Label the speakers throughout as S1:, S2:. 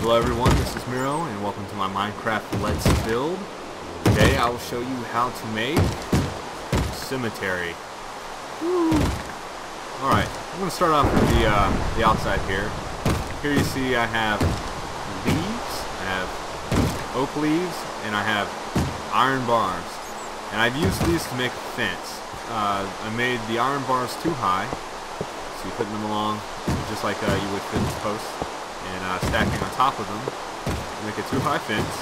S1: Hello everyone, this is Miro and welcome to my Minecraft Let's Build. Today I will show you how to make a cemetery. Alright, I'm going to start off with the outside here. Here you see I have leaves, I have oak leaves, and I have iron bars. And I've used these to make a fence. I made the iron bars too high, so you're putting them along just like you would fence posts. And stacking on top of them to make a too high fence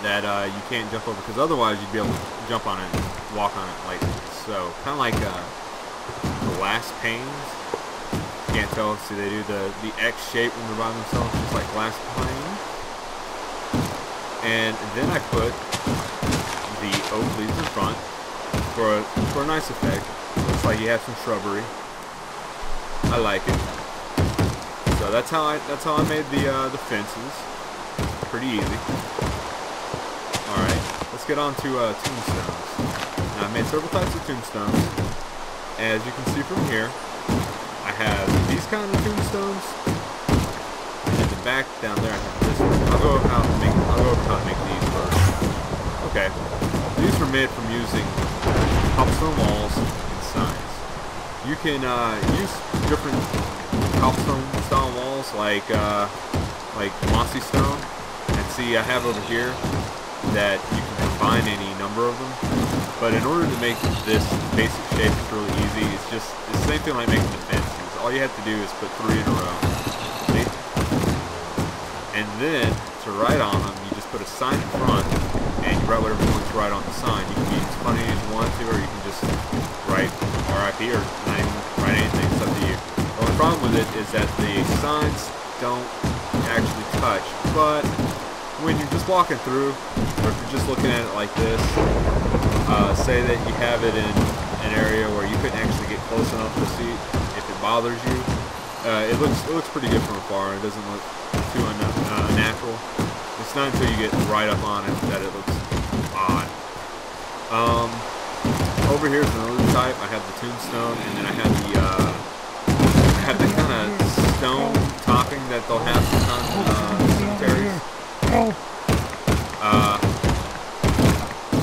S1: that you can't jump over, because otherwise you'd be able to jump on it and walk on it like so. Kind of like glass panes. Can't tell. See, they do the X shape when they're by themselves, just like glass panes. And then I put the oak leaves in front for a nice effect. Looks like you have some shrubbery. I like it. So that's how I made the fences. Pretty easy. All right, let's get on to tombstones. Now I've made several types of tombstones. As you can see from here, I have these kind of tombstones, and in the back down there I have this one. I'll go over how to make these first. Okay, these were made from using cobblestone walls and signs. You can use different cobblestone style walls like mossy stone, and see I have over here that you can combine any number of them, but in order to make this basic shape, it's really easy. It's just the same thing like making the fences. All you have to do is put 3 in a row, see? And then to write on them you just put a sign in front and you write whatever you want to write on the sign. You can be as funny as you want to, or you can just write RIP or not even write anything. It's up to you. The problem with it is that the signs don't actually touch, but when you're just walking through, or if you're just looking at it like this, say that you have it in an area where you couldn't actually get close enough to see if it bothers you, it looks pretty good from afar. It doesn't look too unnatural. It's not until you get right up on it that it looks odd. Over here is another type. I have the tombstone, and then I have the kind of stone topping that they'll have sometimes in cemeteries.
S2: Help!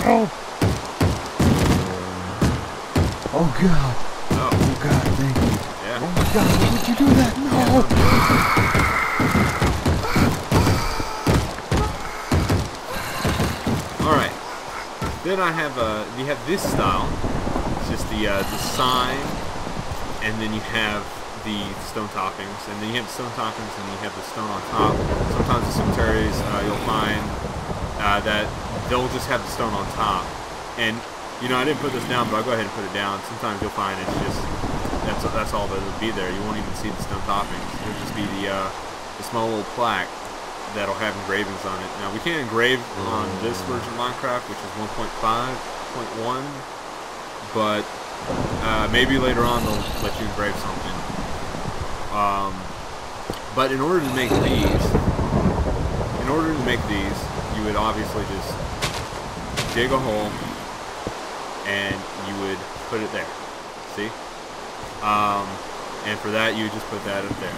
S2: Help! Oh God! Oh God! Thank you!
S1: Yeah.
S2: Oh my God! Why would you do that? No!
S1: All right. Then I have you have this style. It's just the sign, and then you have the stone toppings, and then you have the stone toppings, and you have the stone on top. Sometimes in cemeteries you'll find that they'll just have the stone on top, and you know, I didn't put this down, but I'll go ahead and put it down. Sometimes you'll find it's just that's all that'll be there. You won't even see the stone toppings. It'll just be the small little plaque that'll have engravings on it. Now we can't engrave on this version of Minecraft, which is 1.5.1, but maybe later on they'll let you engrave something. But in order to make these, you would obviously just dig a hole and you would put it there. See? And for that you would just put that up there.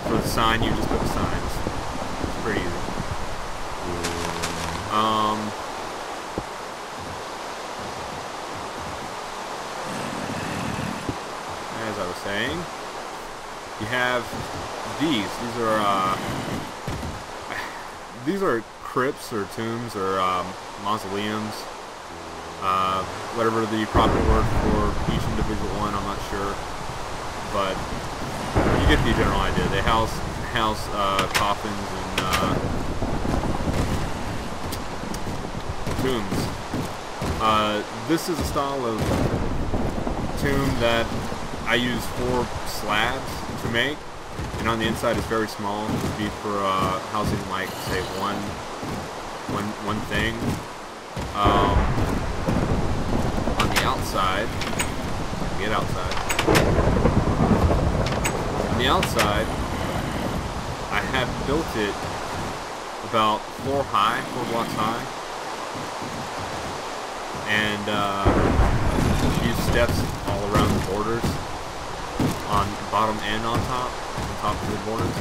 S1: For the sign you just put the signs. It's pretty easy. As I was saying, you have these. These are crypts or tombs or mausoleums. Whatever the proper word for each individual one, I'm not sure, but you get the general idea. They house coffins and tombs. This is a style of tomb that I use 4 slabs to make, and on the inside it's very small. It would be for housing, like, say one thing. On the outside, get outside. On the outside, I have built it about 4 blocks high, and use steps all around the borders, on bottom and on top. top of the borders.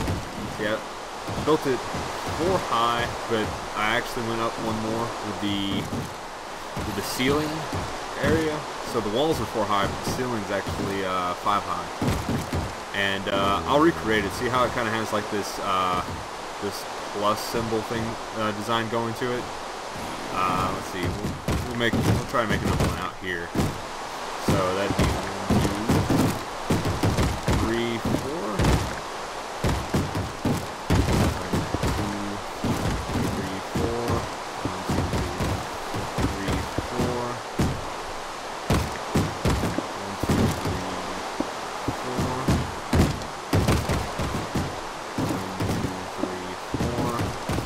S1: So yeah, built it 4 high, but I actually went up one more with the ceiling area. So the walls are 4 high, but the ceiling's actually 5 high. And I'll recreate it. See how it kind of has like this this plus symbol thing design going to it. Let's see. We'll try to make another one out here. So that'd be 1, 2, 3, 4.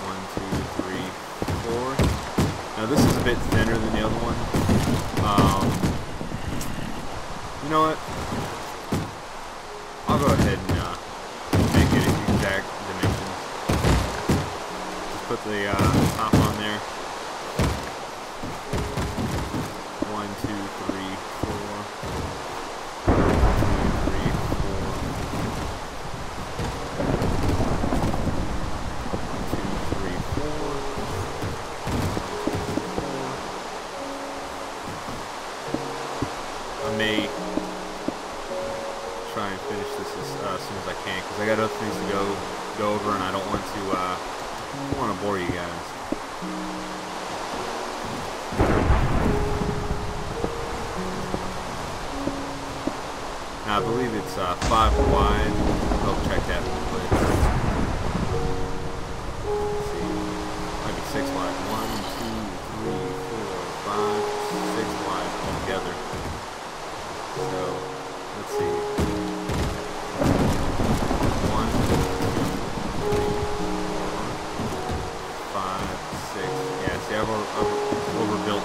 S1: 1, 2, 3, 4. Now this is a bit thinner than the other one. You know what? I'll go ahead and make it exact dimensions. Just put the top on there. 1, 2, 3, 4. 1, 2, 3, 4. 1, 2, 3, 4. I may try and finish this as soon as I can, because I got other things to go over, and I don't want to bore you guys. Now I believe it's 5 wide. I'll check that real quick. Let's see, might be 6 wide. 1, 2, 3, 4, 5, 6 wide altogether. So let's see. 1, 2, 3, 4, 5, 6. Yeah, see, I've overbuilt.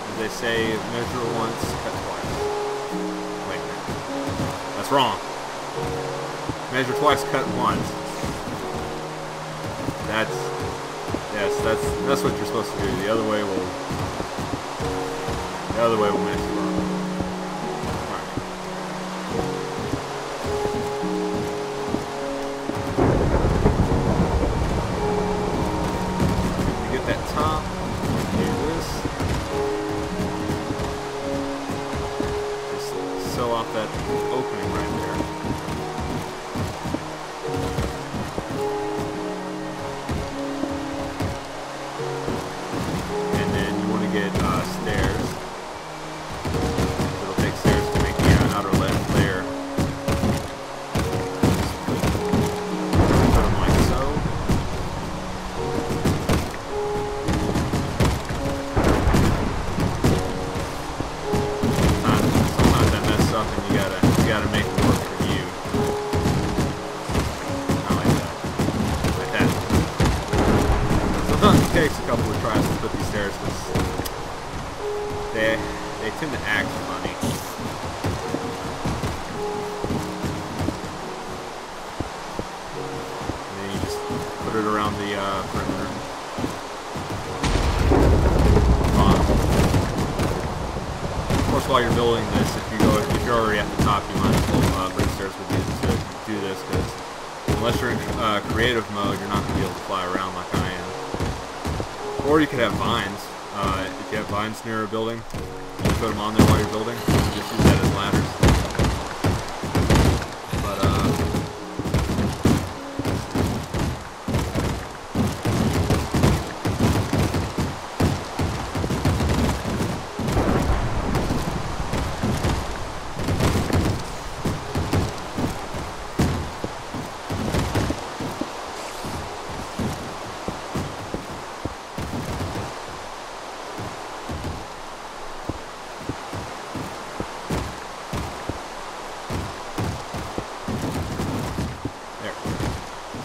S1: As they say, measure once, cut twice. Wait a minute. That's wrong. Measure twice, cut once. That's what you're supposed to do. The other way will mess you up. Alright. To get that top, do this. Just sew off that opening right there. Get stairs. It'll take stairs to make the outer layer. Put them like so. Sometimes I mess up, and you gotta make it work for you. Not like that. Like that. Sometimes it takes a couple of tries to put these stairs. They tend to act funny. And then you just put it around the perimeter. Of course, while you're building this, if you're already at the top, you might as well bring stairs with you to do this, because unless you're in creative mode, you're not going to be able to fly around like I am. Or you could have vines. If you have vines near a building, you put them on there while you're building. Just use that as ladders. But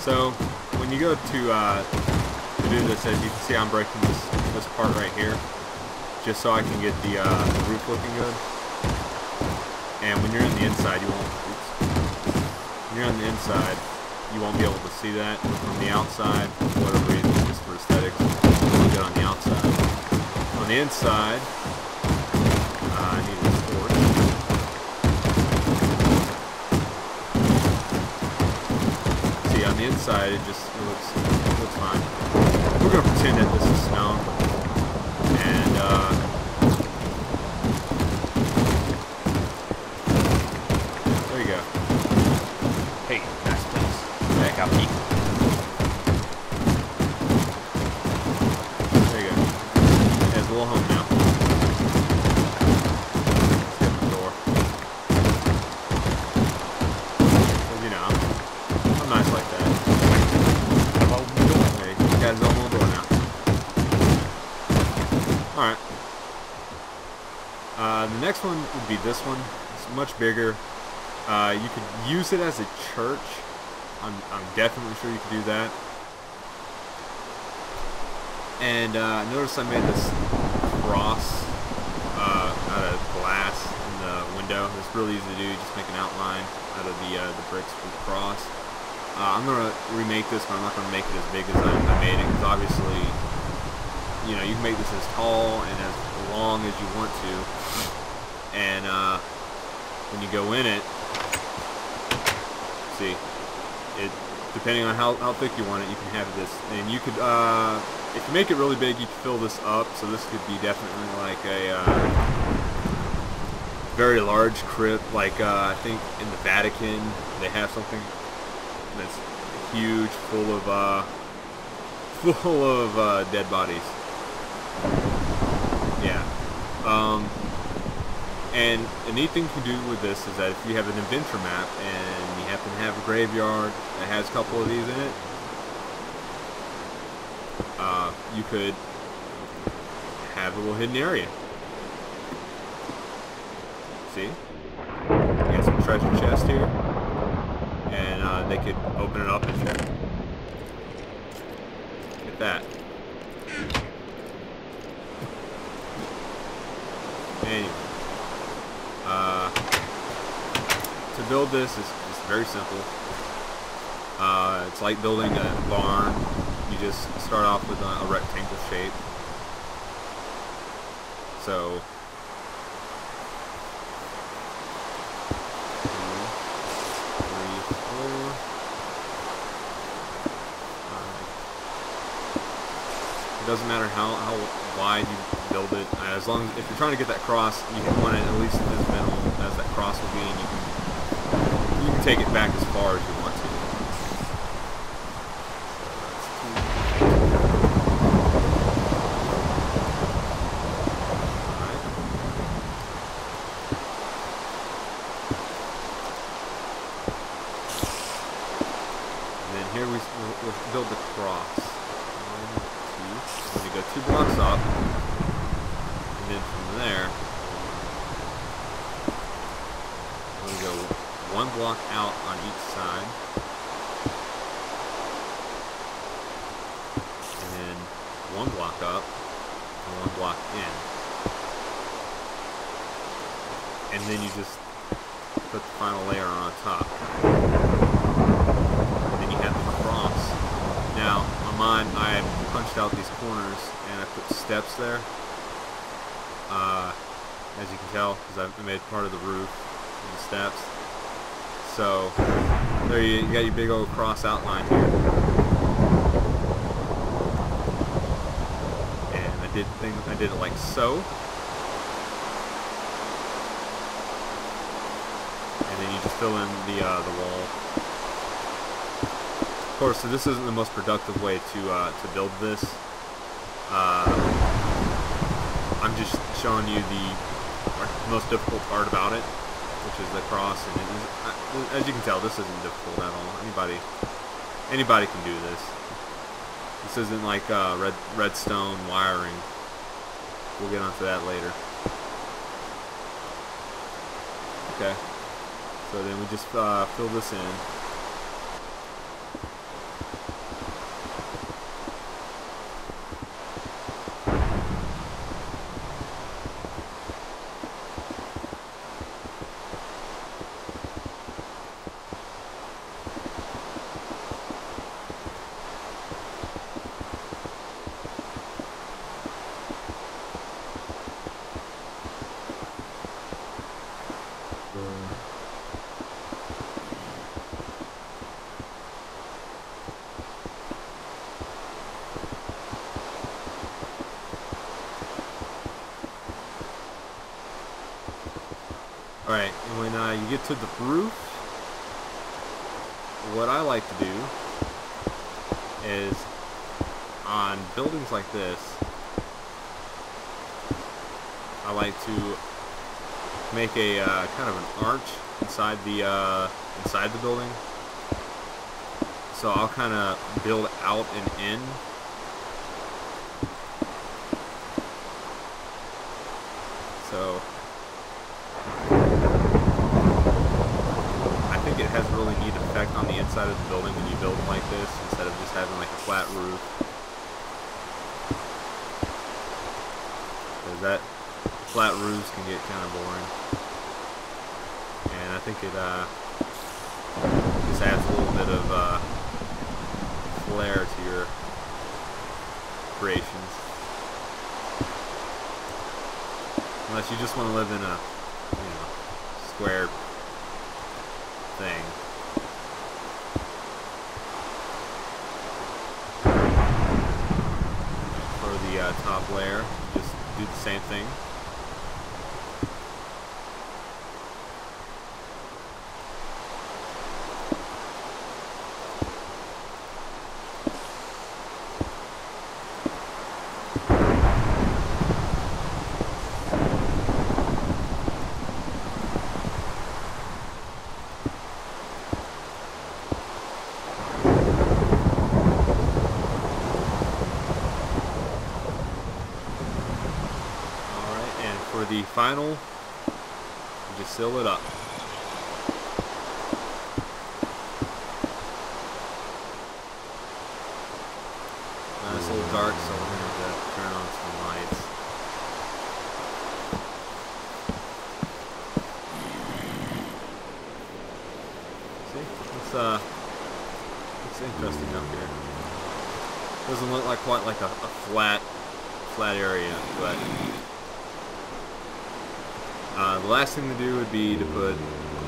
S1: so when you go to do this, as you can see, I'm breaking this part right here, just so I can get the roof looking good. And when you're on the inside, you won't. Oops. When you're on the inside, you won't be able to see that from the outside for whatever reason, just for aesthetics. Look good on the outside. On the inside, I need a torch. See, on the inside, it looks fine. We're gonna pretend that this is stone, and there you go.
S3: Hey, nice place. Back out peek.
S1: There you go. It has a little home now. Let's get the door. Well, you know, I'm nice like that.
S3: Hello, door.
S1: Hey, he's got his own little door now. Alright. The next one would be this one. It's much bigger. You could use it as a church. I'm definitely sure you could do that. And notice I made this cross out of glass in the window. It's really easy to do. You just make an outline out of the bricks for the cross. I'm gonna remake this, but I'm not gonna make it as big as I made it, because obviously, you know, you can make this as tall and as long as you want to. And when you go in it, see, it depending on how thick you want it, you can have this, and you could if you make it really big, you can fill this up. So this could be definitely like a very large crypt, like I think in the Vatican they have something that's huge, full of dead bodies. Yeah. And a neat thing you can do with this is that if you have an adventure map and you happen to have a graveyard that has a couple of these in it, you could have a little hidden area. See? You got some treasure chest here, and they could open it up and get that. Anyway. To build this is very simple. It's like building a barn. You just start off with a rectangle shape. So, 2, 3, 4, 5. It doesn't matter how wide you build it, as long as if you're trying to get that cross, you want it at least as minimal as that cross will be, and you can take it back as far as you want to. Alright. And then here we'll build the cross. 1, 2. When you go 2 blocks up, and then from there, we'll go 1 block out on each side, and then 1 block up, and 1 block in. And then you just put the final layer on top. And then you have the cross. Now, on mine, I punched out these corners, and I put steps there. As you can tell, because I made part of the roof and the steps. So there you got your big old cross outline here. And I did it like so. And then you just fill in the wall. Of course, so this isn't the most productive way to build this. I'm just showing you the most difficult part about it, which is the cross. And as you can tell, this isn't difficult at all. Anybody can do this. This isn't like redstone wiring. We'll get onto that later. Okay. So then we just fill this in. Alright, and when you get to the roof, what I like to do is, on buildings like this, I like to make a kind of an arch inside the building. So I'll kind of build out and in. So I think it has a really neat effect on the inside of the building when you build like this, instead of just having like a flat roof. Because that flat roofs can get kind of boring. And I think it just adds a little bit of flair to your creations. Unless you just want to live in a, square thing. For the top layer, just do the same thing. For the final, you just seal it up. It's a little dark, so we're going to have to turn on some lights. See, it's interesting up here. Doesn't look like quite like a flat area, but. The last thing to do would be to put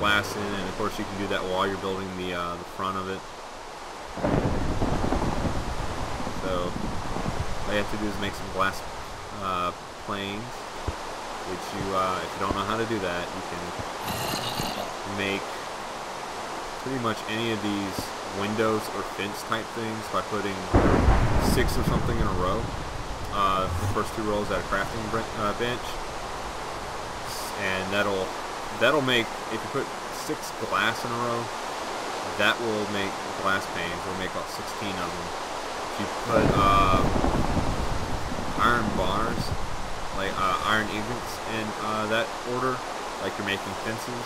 S1: glass in, and of course you can do that while you're building the front of it. So all you have to do is make some glass planes, which if you don't know how to do that, you can make pretty much any of these windows or fence type things by putting 6 or something in a row. The first 2 rows at a crafting bench. And that'll make, if you put 6 glass in a row, that will make glass panes. We'll make about 16 of them. If you put iron bars, like iron ingots in that order, like you're making fences,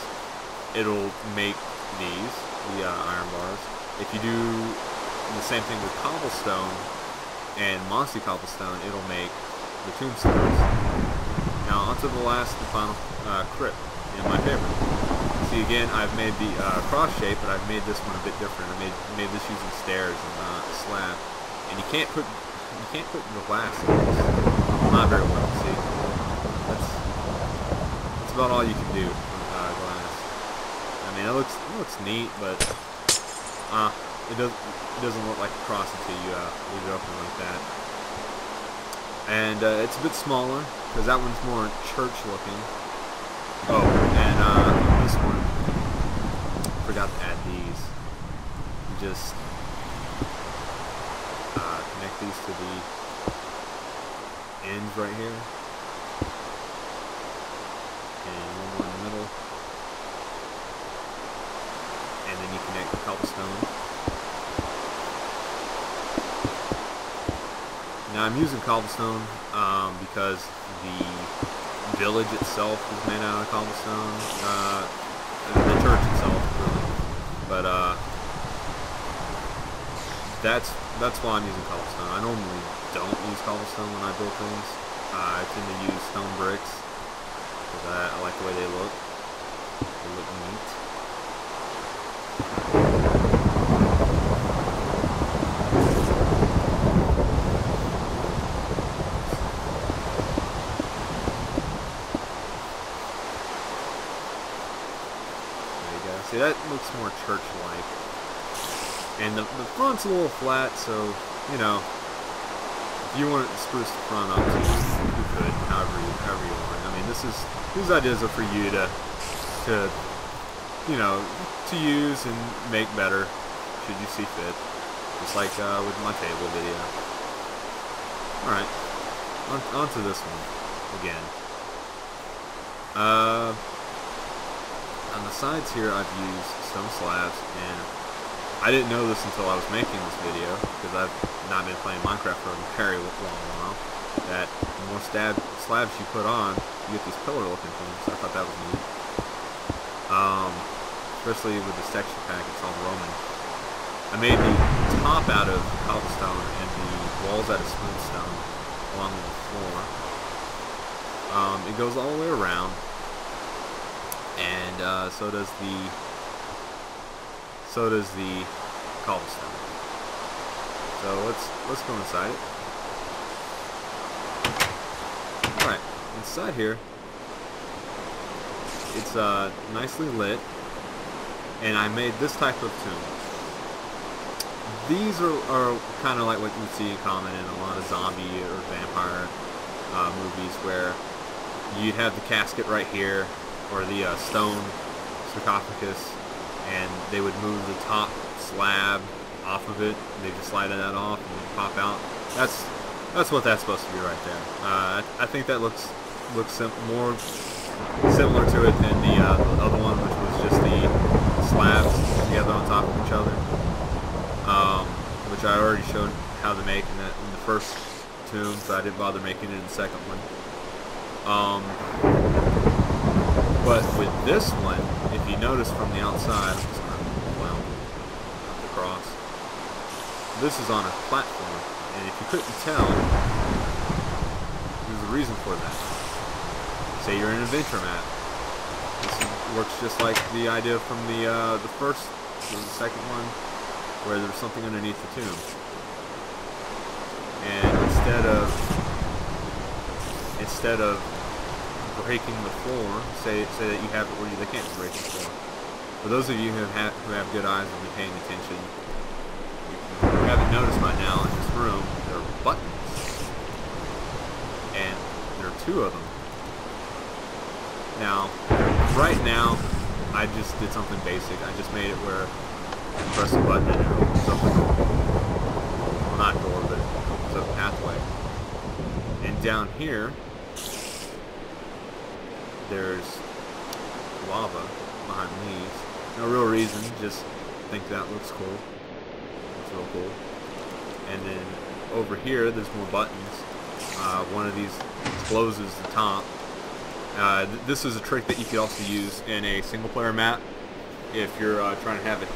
S1: it'll make these, the iron bars. If you do the same thing with cobblestone and mossy cobblestone, it'll make the tombstones. Now onto the last and final crypt, and my favorite. See, again, I've made the cross shape, but I've made this one a bit different. I made this using stairs and not a slab. And you can't put the glass in this. Not very well. See, that's about all you can do with glass. I mean, it looks neat, but it doesn't look like a cross until you leave it open like that. And it's a bit smaller, because that one's more church looking. Oh, and this one, forgot to add these. Just connect these to the ends right here. And one more in the middle. And then you connect the cobblestone. Now I'm using cobblestone because the village itself is made out of cobblestone. The church itself, really. But that's why I'm using cobblestone. I normally don't use cobblestone when I build things. I tend to use stone bricks because I like the way they look. They look neat. See, that looks more church-like. And the front's a little flat, so, you know, if you want to spruce the front up too, you could, however you want. I mean, these ideas are for you to to, you know, to use and make better should you see fit. Just like with my table video. Alright, on to this one again. On the sides here I've used stone slabs, and I didn't know this until I was making this video, because I've not been playing Minecraft for a very long while, that the more slabs you put on, you get these pillar looking things. I thought that was neat. Especially with this texture pack, it's all Roman. I made the top out of cobblestone and the walls out of smooth stone along with the floor. It goes all the way around, and so does the cobblestone. So let's go inside it. All right, inside here, it's nicely lit, and I made this type of tomb. These are kind of like what you would see common in a lot of zombie or vampire movies, where you'd have the casket right here, or the stone sarcophagus, and they would move the top slab off of it. They just slide that off and then pop out. That's what that's supposed to be right there. I think that looks more similar to it than the other one, which was just the slabs together on top of each other, which I already showed how to make in the first tomb, so I didn't bother making it in the second one. But with this one, if you notice from the outside, I'm just going to across. This is on a platform, and if you couldn't tell, there's a reason for that. Say you're in an adventure map. This works just like the idea from the first, or the second one, where there's something underneath the tomb. And instead of breaking the floor, say that you have it where they can't break the floor. For those of you who have good eyes and been paying attention, you haven't noticed by now in this room there are buttons, and there are 2 of them. Now, right now, I just did something basic. I just made it where you press a button and it opens up the door. Well, not door, but it opens up a pathway. And down here, there's lava behind these. No real reason, just think that looks cool. It's real cool. And then over here, there's more buttons. One of these closes the top. This is a trick that you could also use in a single-player map if you're trying to have a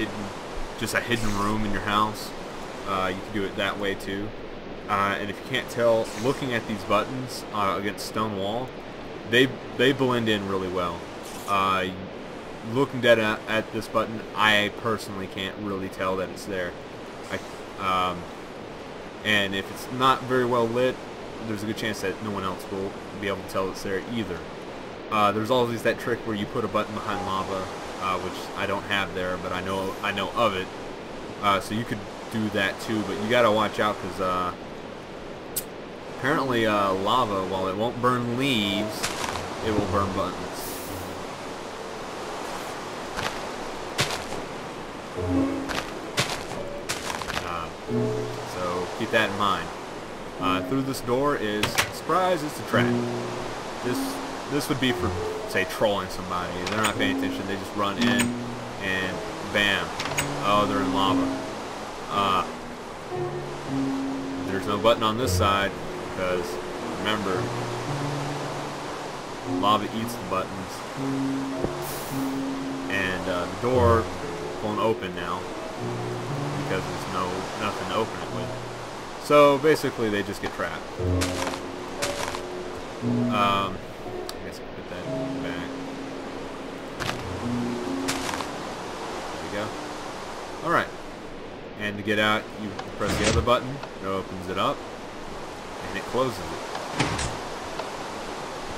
S1: hidden room in your house. You can do it that way too. And if you can't tell, looking at these buttons against stone wall, they blend in really well. Looking dead at this button, I personally can't really tell that it's there. And if it's not very well lit, there's a good chance that no one else will be able to tell it's there either. There's always that trick where you put a button behind lava, which I don't have there, but I know of it. So you could do that too, but you gotta watch out, because apparently lava, while it won't burn leaves, it will burn buttons. So keep that in mind. Through this door is, surprise, it's a trap. This would be for, say, trolling somebody. They're not paying attention, they just run in, and bam. Oh, they're in lava. There's no button on this side, because, remember, lava eats the buttons. And the door won't open now, because there's nothing to open it with. So, basically, they just get trapped. I guess I can put that back. There we go. Alright. And to get out, you press the other button, it opens it up, and it closes it.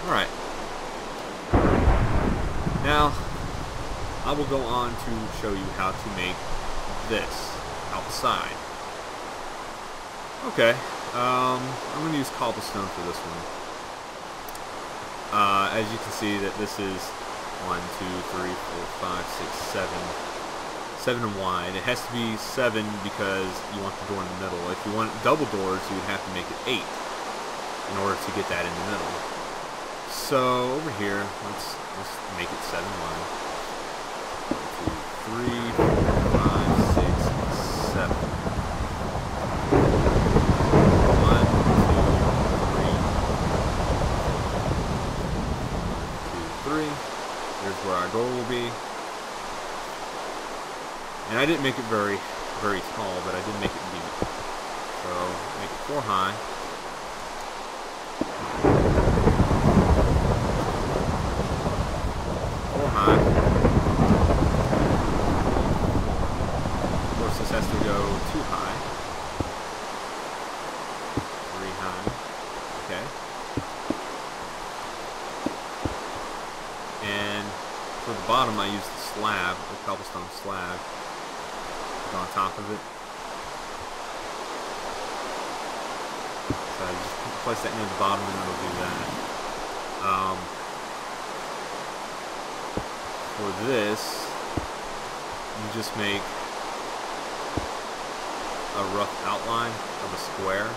S1: Alright. Now, I will go on to show you how to make this outside. Okay, I'm going to use cobblestone for this one. As you can see, that this is 1, 2, 3, 4, 5, 6, 7. 7 wide. It has to be 7 because you want the door in the middle. If you want double doors, you would have to make it 8 in order to get that in the middle. So over here, let's make it 7 wide. 1, 2, 3, 4, 5, 6, 7. 1, 2, 3. 1, 2, 3. Here's where our door will be. And I didn't make it very tall, but I did make it deep. So make it 4 high. 4 high. Of course, this has to go 2 high. 3 high. Okay. And for the bottom, I used the slab, the cobblestone slab, on top of it. So I just place that near the bottom and it'll do that. For this, you just make a rough outline of a square,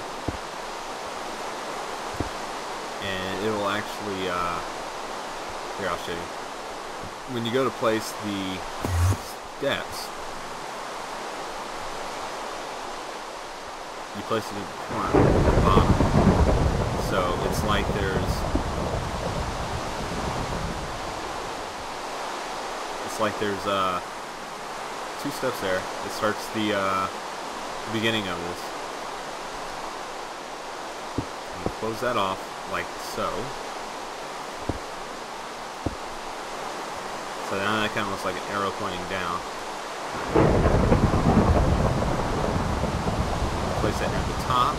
S1: and it will actually, here I'll show you. When you go to place the steps, you place it in the corner, at the bottom. So it's like there's 2 steps there. It starts the beginning of this. And you close that off like so. So now that kind of looks like an arrow pointing down. Place that near the top.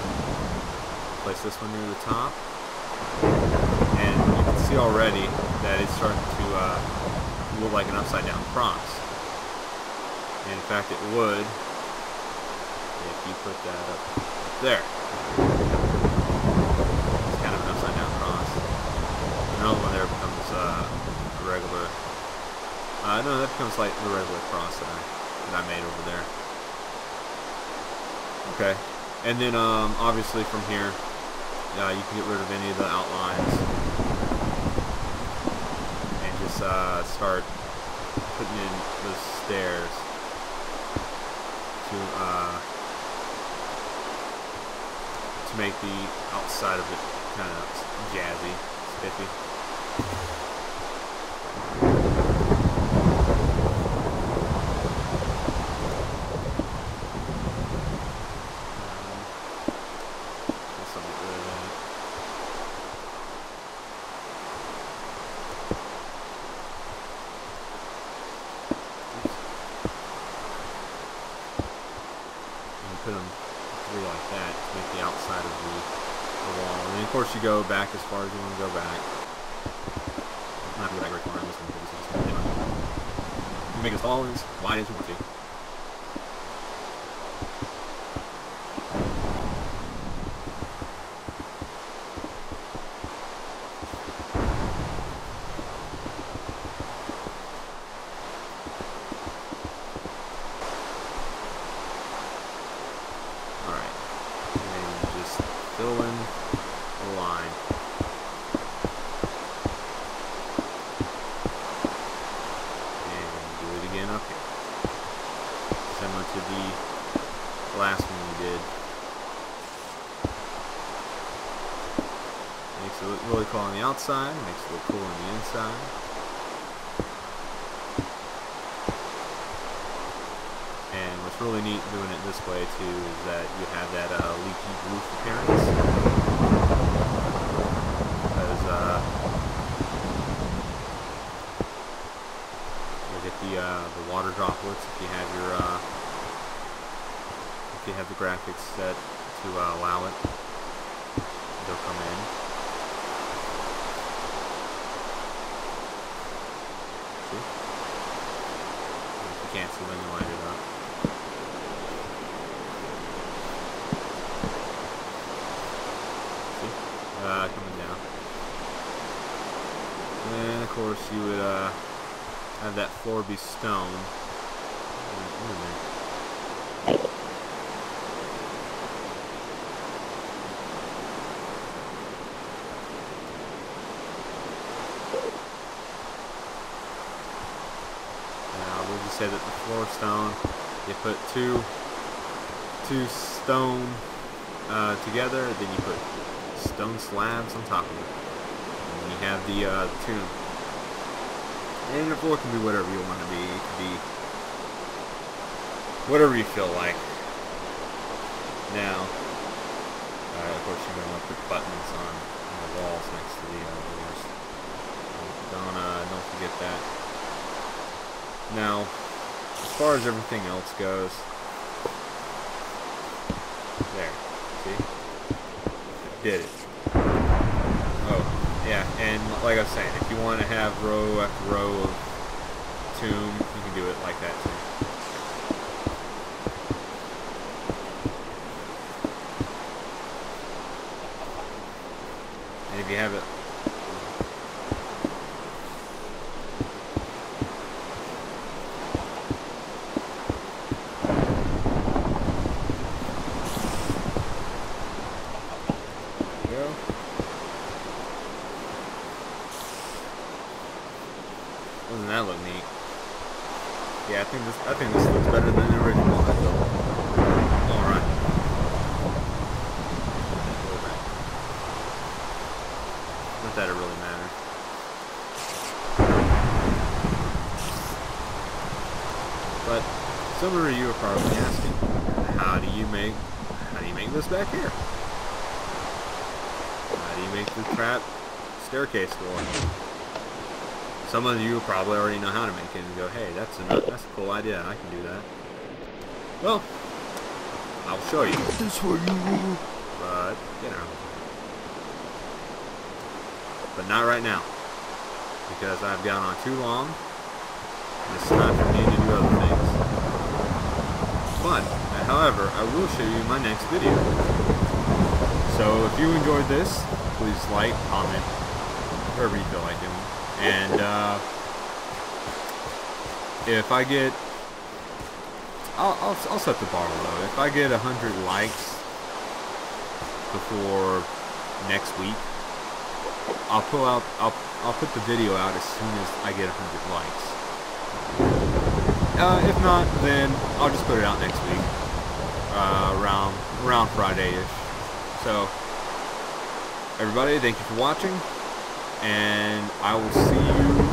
S1: Place this one near the top. And you can see already that it's starting to look like an upside down cross. And in fact it would if you put that up there. It's kind of an upside down cross. Another one there becomes a regular. No, that becomes like the regular cross that I made over there. Okay. And then, obviously from here, you can get rid of any of the outlines and just start putting in those stairs to make the outside of it kind of jazzy, spiffy. Put them through like that to make the outside of the wall. And then of course you go back as far as you want to go back. Not go back very far on this one because it's just you make it as tall and as wide as you want to. Fill in the line. And do it again up here. Similar to the last one we did. Makes it look really cool on the outside, makes it look cool on the inside. And what's really neat doing it this way too is that you have that leaky roof appearance. Because you get the water droplets if you have your the graphics set to allow it. They'll come in. See? If you can't see when you light it up. Coming down. And of course you would have that floor be stone. Now we'll just say that the floor stone. You put two stone together, then you put stone slabs on top of it. And then you have the tomb. And the floor can be whatever you want to be. It can be whatever you feel like. Now, of course, you're going to want to put buttons on the walls next to the doors. Don't forget that. Now, as far as everything else goes, there, see? I did it. Oh, yeah, and like I was saying, if you want to have row after row of tomb, you can do it like that too. And if you have it doesn't that look neat? Yeah, I think this looks better than the original I built. Alright. Not that it really matters. But some of you are probably asking, how do you make this back here? How do you make the trap staircase door? Some of you probably already know how to make it and go, hey, that's a cool idea, I can do that. Well, I'll show you.
S2: This for you.
S1: But, you know. But not right now. Because I've gone on too long. And it's time for me to do other things. But, however, I will show you my next video. So, if you enjoyed this, please like, comment, whatever you feel like doing. And if I get, I'll set the bar low. If I get 100 likes before next week, I'll put the video out as soon as I get 100 likes. If not, then I'll just put it out next week, around Friday-ish. So, everybody, thank you for watching. And I will see you